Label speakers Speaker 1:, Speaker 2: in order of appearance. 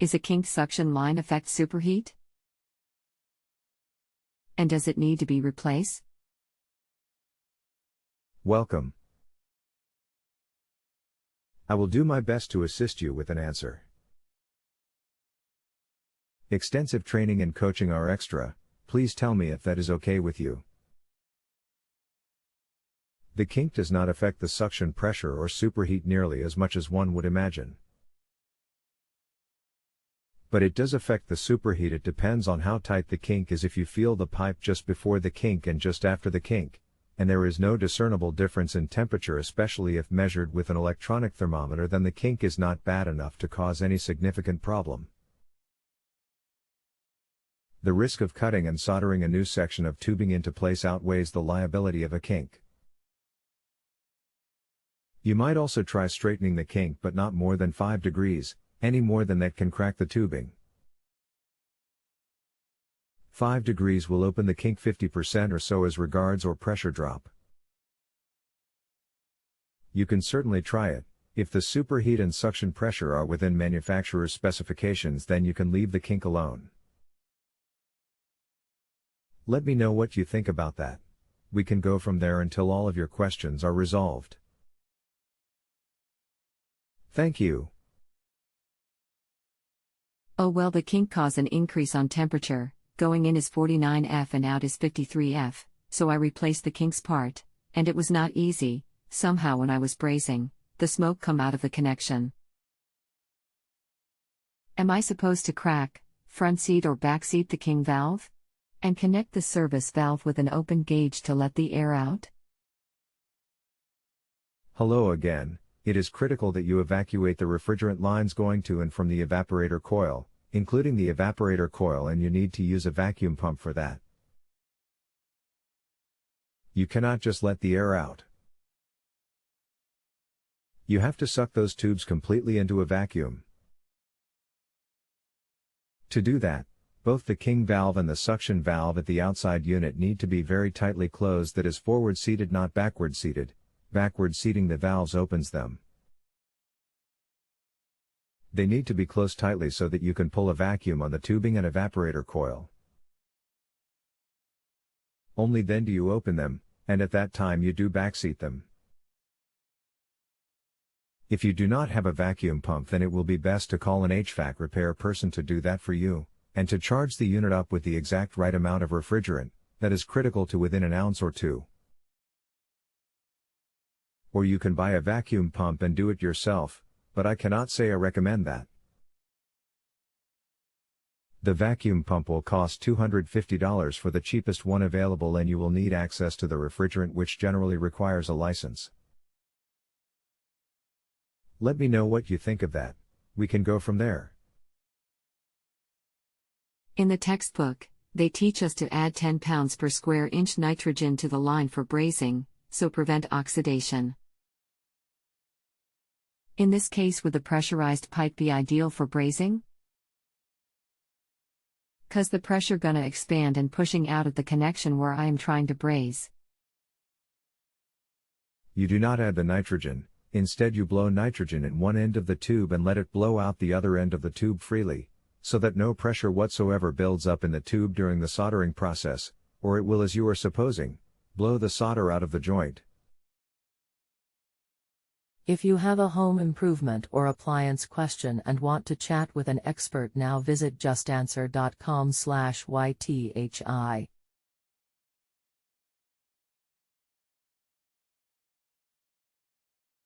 Speaker 1: Is a kinked suction line effect superheat? And does it need to be replaced?
Speaker 2: Welcome. I will do my best to assist you with an answer. Extensive training and coaching are extra. Please tell me if that is okay with you. The kink does not affect the suction pressure or superheat nearly as much as one would imagine. But it does affect the superheat. It depends on how tight the kink is. If you feel the pipe just before the kink and just after the kink, and there is no discernible difference in temperature, especially if measured with an electronic thermometer, then the kink is not bad enough to cause any significant problem. The risk of cutting and soldering a new section of tubing into place outweighs the liability of a kink. You might also try straightening the kink, but not more than 5 degrees, any more than that can crack the tubing. 5 degrees will open the kink 50% or so as regards or pressure drop. You can certainly try it. If the superheat and suction pressure are within manufacturer's specifications, then you can leave the kink alone. Let me know what you think about that. We can go from there until all of your questions are resolved. Thank you.
Speaker 1: Oh well, the kink caused an increase on temperature. Going in is 49°F and out is 53°F, so I replaced the kink's part, and it was not easy. Somehow when I was brazing, the smoke come out of the connection. Am I supposed to crack, front seat or back seat the kink valve? And connect the service valve with an open gauge to let the air out?
Speaker 2: Hello again. It is critical that you evacuate the refrigerant lines going to and from the evaporator coil, including the evaporator coil, and you need to use a vacuum pump for that. You cannot just let the air out. You have to suck those tubes completely into a vacuum. To do that, both the kink valve and the suction valve at the outside unit need to be very tightly closed, that is forward seated, not backward seated. Backward seating the valves opens them. They need to be closed tightly so that you can pull a vacuum on the tubing and evaporator coil. Only then do you open them, and at that time you do backseat them. If you do not have a vacuum pump, then it will be best to call an HVAC repair person to do that for you, and to charge the unit up with the exact right amount of refrigerant, that is critical to within an ounce or two. Or you can buy a vacuum pump and do it yourself, but I cannot say I recommend that. The vacuum pump will cost $250 for the cheapest one available, and you will need access to the refrigerant, which generally requires a license. Let me know what you think of that. We can go from there.
Speaker 1: In the textbook, they teach us to add 10 pounds per square inch nitrogen to the line for brazing, so prevent oxidation. In this case, would the pressurized pipe be ideal for brazing? 'Cause the pressure gonna expand and pushing out at the connection where I am trying to braze.
Speaker 2: You do not add the nitrogen, instead you blow nitrogen in one end of the tube and let it blow out the other end of the tube freely, so that no pressure whatsoever builds up in the tube during the soldering process, or it will, as you are supposing, blow the solder out of the joint.
Speaker 3: If you have a home improvement or appliance question and want to chat with an expert now, visit justanswer.com/ythi.